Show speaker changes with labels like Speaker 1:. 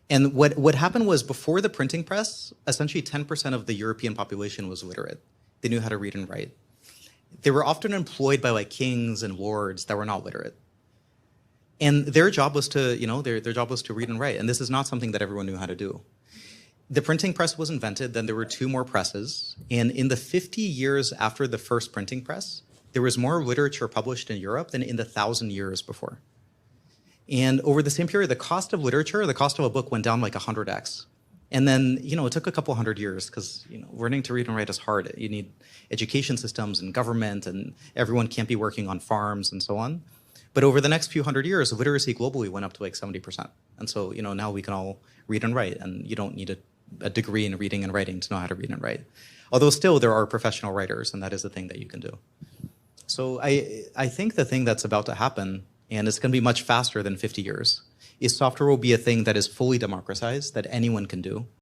Speaker 1: And what happened was before the printing press, essentially 10% of the European population was literate. They knew how to read and write. They were often employed by like kings and lords that were not literate. And their job was to, their job was to read and write. And this is not something that everyone knew how to do. The printing press was invented, then there were two more presses. And in the 50 years after the first printing press, there was more literature published in Europe than in the 1,000 years before. And over the same period, the cost of literature, the cost of a book went down like 100x. And then, it took a couple hundred years because, learning to read and write is hard. You need education systems and government, and everyone can't be working on farms and so on. But over the next few hundred years, literacy globally went up to like 70%. And so, now we can all read and write, and you don't need a degree in reading and writing to know how to read and write. Although still there are professional writers, and that is a thing that you can do. So I think the thing that's about to happen, and it's going to be much faster than 50 years, is software will be a thing that is fully democratized, that anyone can do.